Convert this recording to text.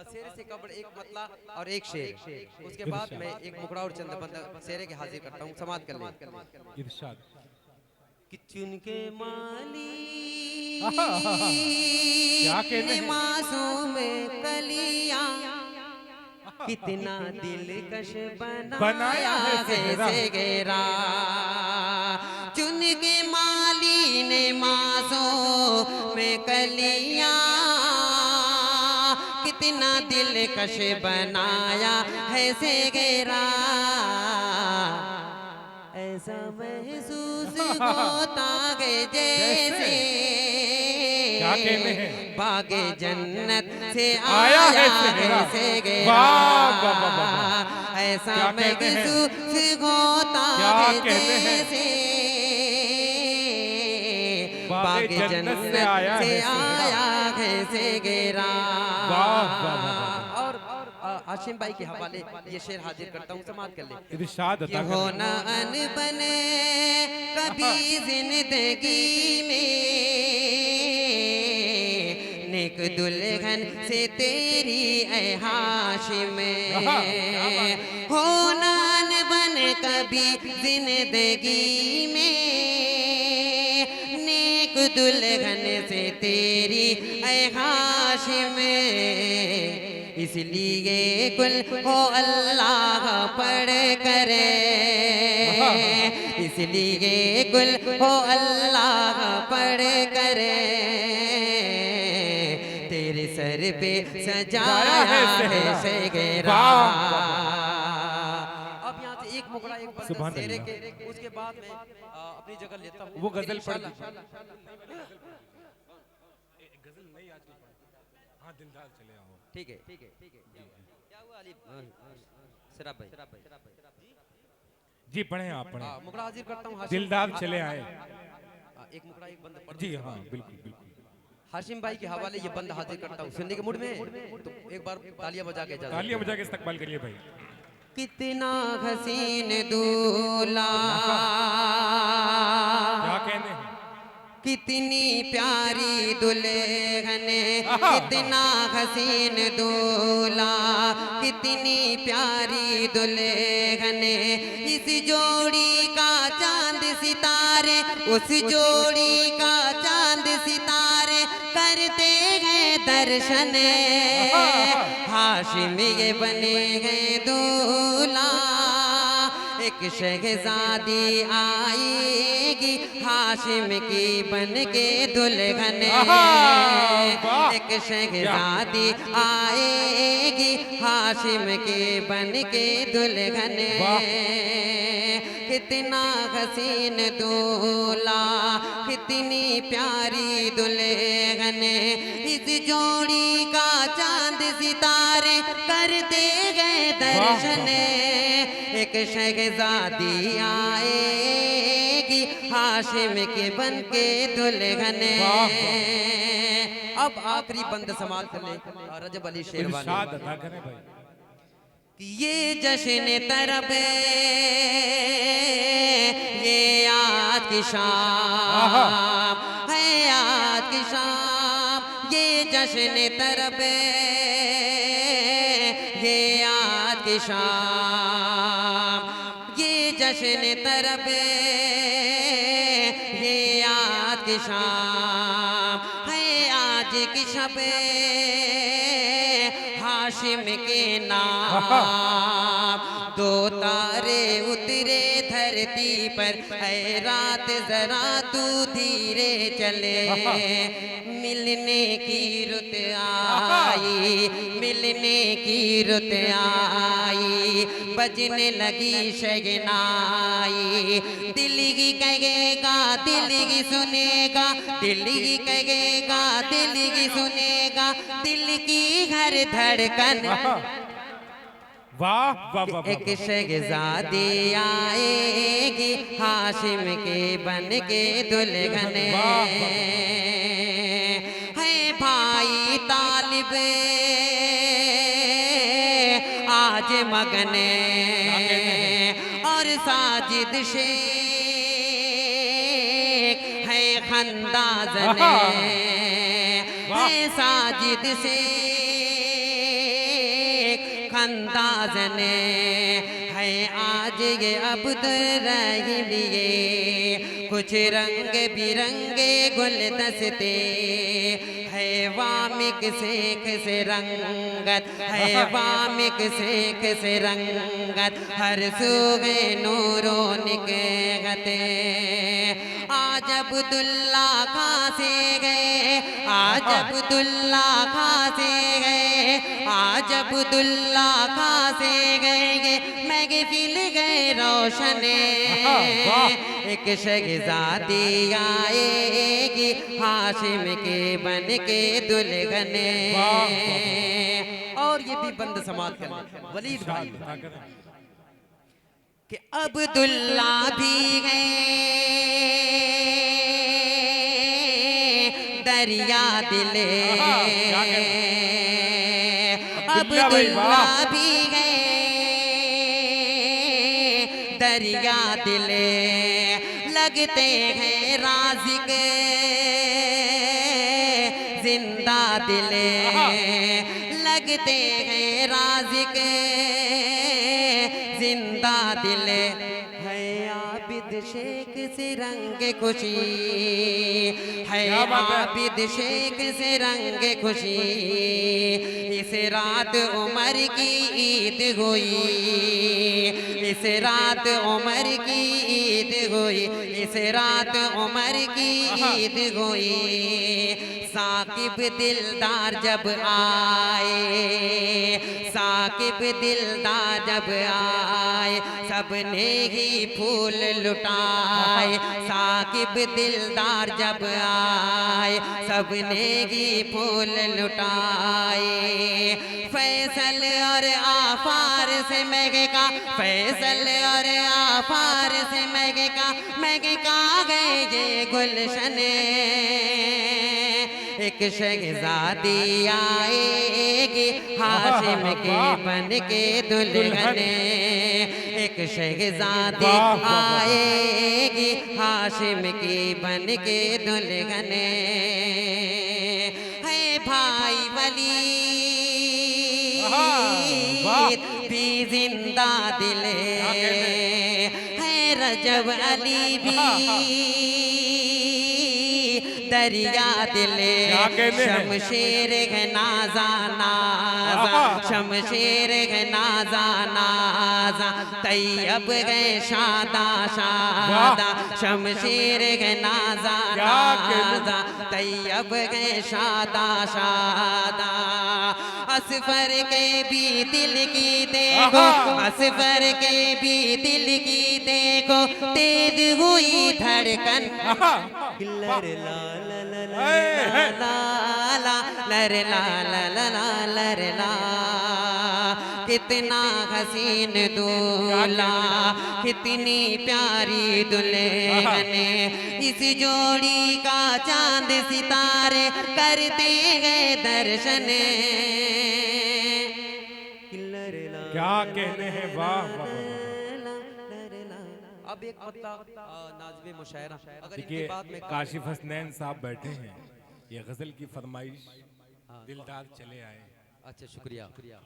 शेर से कबड़ एक मतला और एक शेर, उसके बाद मैं एक मुकड़ा और चंद बंद शेरे के हाजिर करता हूँ, समाप्त कर ले। इरशाद। कि चुनके माली क्या कहने हैं? मासूम कलियां कितना दिलकश बनाया है सेगेरा। चुन के माली ने मासूम कलियां कितना दिलकश बनाया है सेगेरा। ऐसा महसूस होता है जैसे क्या कहने हैं? बागे जन्नत से आया है सेगेरा। ऐसा महसूस होता है जैसे बागे जन्नत से आया है सेगेरा। और हाशिम भाई के हवाले ये शेर हाजिर करता हूँ, समाप्त कर ले। इरशाद कि होना अनबन कभी जिंदगी में नेक दुल्हन से तेरी ऐ हाशिम। होना अनबन कभी जिंदगी में नेक दुल्हन से तेरी ऐ हाशिम। इसलिए कुल हो अल्लाह पढ़ करे, इसलिए कुल हो अल्लाह पढ़ करे तेरे सर पे सजाया है सेगेरा। अब यहाँ से एक मुकड़ा एक बंद शेरे के, उसके बाद में अपनी जगह लेता हूँ। वो गजल पढ़ गजल नहीं आज की, हाँ दिलदार चले आओ। ठीक है क्या हुआ अली शराब भाई? जी पढ़े आप पढ़े। मुकड़ा हाजिर करता हूँ। दिलदार चले आए। एक मुकड़ा एक बंद पढ़। जी हाँ बिल्कुल बिल्कुल। हाशिम भाई के हवाले ये बंद हाजिर करता हूँ। सुनने के मूड में तो एक बार तालियां बजा के तालियां बजा के इस्तकबाल करिए भाई। कितना हसीन दूल्हा, क्या कहने हैं? कितनी प्यारी दुल्हन, कितना हसीन दूल्हा, कितनी प्यारी दुल्हन। इस जोड़ी का चांद सितारे, उस जोड़ी का चांद सितारे करते हैं दर्शन। हाशिम ये बने हैं दूल्हा, एक शहजादी आएगी हाशिम की बन के दुल्हन। एक शहजादी आएगी हाशिम के बन के दुल्हन। कितना हसीन दूल्हा, कितनी प्यारी दुल्हन। इस जोड़ी का चांद सितारे करते गए दर्शन। एक शहजादी आएगी हाशिम के बन के दुल्हन। अब आखिरी बंद समाप्त कर ले रजब अली शेरवानी। कि ये जश्न तरब ये आज की शाम है, आज की शाम ये जश्न तरब ये आज की शाम, ये जश्न तरब ये आज की शाम है। आज की शब हाशिम के नाम, दो तारे उतरे धरती पर है रात जरा तू धीरे चले। मिलने की रुत आई, मिलने की रुत आई, बजने लगी शहनाई। दिल की कहेगा दिल की सुनेगा, दिल की कहेगा दिल की सुनेगा, दिल की हर धड़कन। वाह वाह वाह। एक शहजादी आएगी हाशिम के बन के दुल्हन। है भाई तालिब आज मगन और साजिद शेख है खंदाजन। है साजिद शेख अंदाज ने है आज ये अब्दुर्रहीम लिए। कुछ रंग बिरंगे गुलदस्ते है वामिक शेख से रंगत, है वामिक शेख से रंगत, हर सूगे नूरो निकलते। आज अब्दुल्ला खां से गए, आज अब्दुल्ला खां से गए, आज अब्दुल्ला खां से गए, महफिल गए रोशने। एक शहजादी आएगी हाशिम के बन के दुल्हने। और ये भी बंद समाज कर वलीद भाई कि अब्दुल्ला भी गए दरिया दिले, अब्दुल्ला भी गए दरिया दिले। लगते हैं राज़िक जिंदा दिले, लगते हैं राज़िक जिंदा दिले। है आबिद शेख से रंग खुशी, है आबिद शेख से रंग खुशी। इस रात उमर की ईद हुई, इस रात उमर की ईद हुई, इस रात उमर की ईद हुई। साकिब दिलदार जब आए, साकिब दिलदार जब आए, सबने ही फूल लुटाए। साकिब दिलदार जब आए, सबने ही फूल लुटाए। फैसल और आफार से महका, फैसल और आफार से महका गए ये गुलशने। एक शहजादी आएगी हाशिम के बन के दुल्हने। एक शहजादी आएगी हाशिम की बन के दुल्हने। है भाई वलीद भी जिंदा दिले, है रजब अली भी दरिया दिले। शमशेर है नाजा नाजा, शमशेर है नाजा नाजा, तैयब गए शादा शादा। शमशेर है नाजा नाजा, तैयब गए शादा शादा। असफर के भी दिल की देखो, असफर के भी दिल की देखो, तेज हुई धड़कन। लर ला ला ला ला लर ला ला ला लर ला। कितना हसीन दूल्हा, कितनी प्यारी दुल्हने। इस जोड़ी का चांद सितारे करते गए दर्शन। क्या कहने हैं, वाह वाह। अब एक नाज़्म मुशायरा अगर इनकी देखिए बात में काशिफ हसनैन साहब बैठे हैं, ये गजल की फरमाइश दिलदार चले आए। अच्छा शुक्रिया।